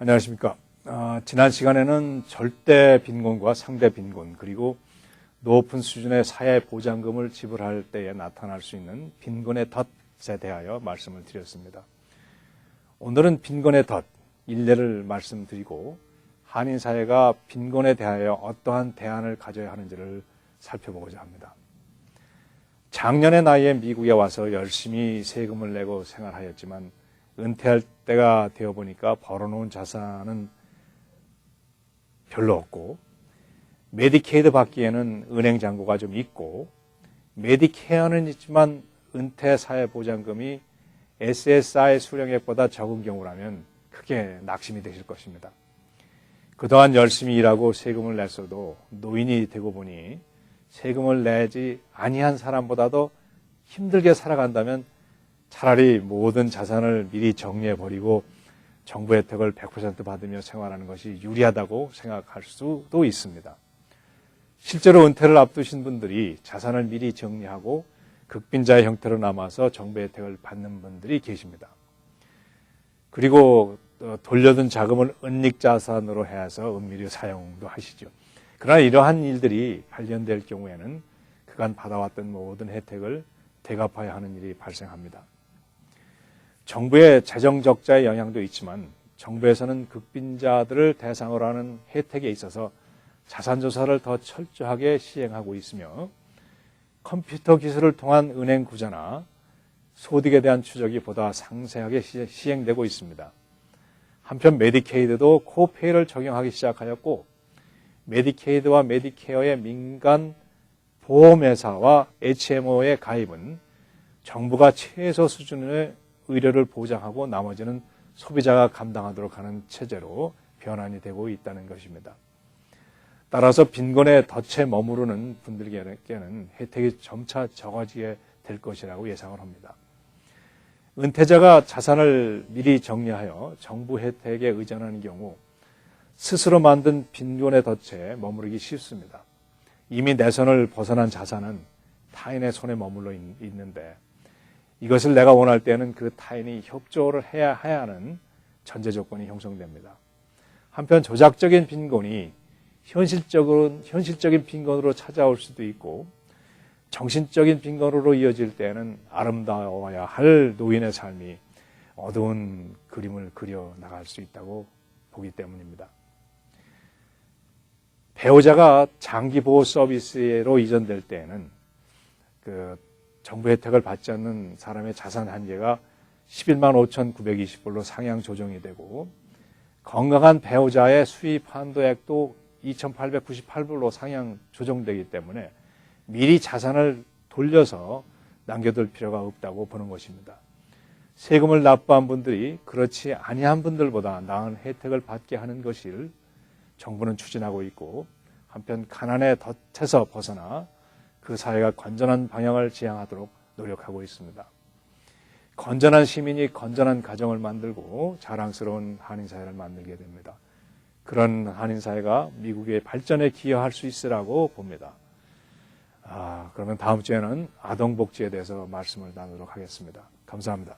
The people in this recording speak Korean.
안녕하십니까. 지난 시간에는 절대 빈곤과 상대 빈곤, 그리고 높은 수준의 사회 보장금을 지불할 때에 나타날 수 있는 빈곤의 덫에 대하여 말씀을 드렸습니다. 오늘은 빈곤의 덫, 일례를 말씀드리고 한인사회가 빈곤에 대하여 어떠한 대안을 가져야 하는지를 살펴보고자 합니다. 작년의 나이에 미국에 와서 열심히 세금을 내고 생활하였지만 은퇴할 때가 되어보니까 벌어놓은 자산은 별로 없고 메디케이드 받기에는 은행 잔고가 좀 있고 메디케어는 있지만 은퇴 사회보장금이 SSI 수령액보다 적은 경우라면 크게 낙심이 되실 것입니다. 그동안 열심히 일하고 세금을 냈어도 노인이 되고 보니 세금을 내지 아니한 사람보다도 힘들게 살아간다면 차라리 모든 자산을 미리 정리해버리고 정부 혜택을 100% 받으며 생활하는 것이 유리하다고 생각할 수도 있습니다. 실제로 은퇴를 앞두신 분들이 자산을 미리 정리하고 극빈자의 형태로 남아서 정부 혜택을 받는 분들이 계십니다. 그리고 돌려둔 자금을 은닉자산으로 해서 은밀히 사용도 하시죠. 그러나 이러한 일들이 발견될 경우에는 그간 받아왔던 모든 혜택을 대갚아야 하는 일이 발생합니다. 정부의 재정 적자의 영향도 있지만 정부에서는 극빈자들을 대상으로 하는 혜택에 있어서 자산조사를 더 철저하게 시행하고 있으며 컴퓨터 기술을 통한 은행 구조나 소득에 대한 추적이 보다 상세하게 시행되고 있습니다. 한편 메디케이드도 코페이를 적용하기 시작하였고 메디케이드와 메디케어의 민간 보험회사와 HMO의 가입은 정부가 최소 수준의 의료를 보장하고 나머지는 소비자가 감당하도록 하는 체제로 변환이 되고 있다는 것입니다. 따라서 빈곤의 덫에 머무르는 분들에게는 혜택이 점차 적어지게 될 것이라고 예상을 합니다. 은퇴자가 자산을 미리 정리하여 정부 혜택에 의존하는 경우 스스로 만든 빈곤의 덫에 머무르기 쉽습니다. 이미 내 손을 벗어난 자산은 타인의 손에 머물러 있는데 이것을 내가 원할 때는 그 타인이 협조를 해야 하는 전제 조건이 형성됩니다. 한편 조작적인 빈곤이 현실적인 빈곤으로 찾아올 수도 있고 정신적인 빈곤으로 이어질 때는 아름다워야 할 노인의 삶이 어두운 그림을 그려 나갈 수 있다고 보기 때문입니다. 배우자가 장기 보호 서비스로 이전될 때에는 정부 혜택을 받지 않는 사람의 자산 한계가 11만 5,920불로 상향 조정이 되고 건강한 배우자의 수입 한도액도 2,898불로 상향 조정되기 때문에 미리 자산을 돌려서 남겨둘 필요가 없다고 보는 것입니다. 세금을 납부한 분들이 그렇지 아니한 분들보다 나은 혜택을 받게 하는 것을 정부는 추진하고 있고 한편 가난의 덫에서 벗어나 그 사회가 건전한 방향을 지향하도록 노력하고 있습니다. 건전한 시민이 건전한 가정을 만들고 자랑스러운 한인사회를 만들게 됩니다. 그런 한인사회가 미국의 발전에 기여할 수 있으라고 봅니다. 그러면 다음 주에는 아동복지에 대해서 말씀을 나누도록 하겠습니다. 감사합니다.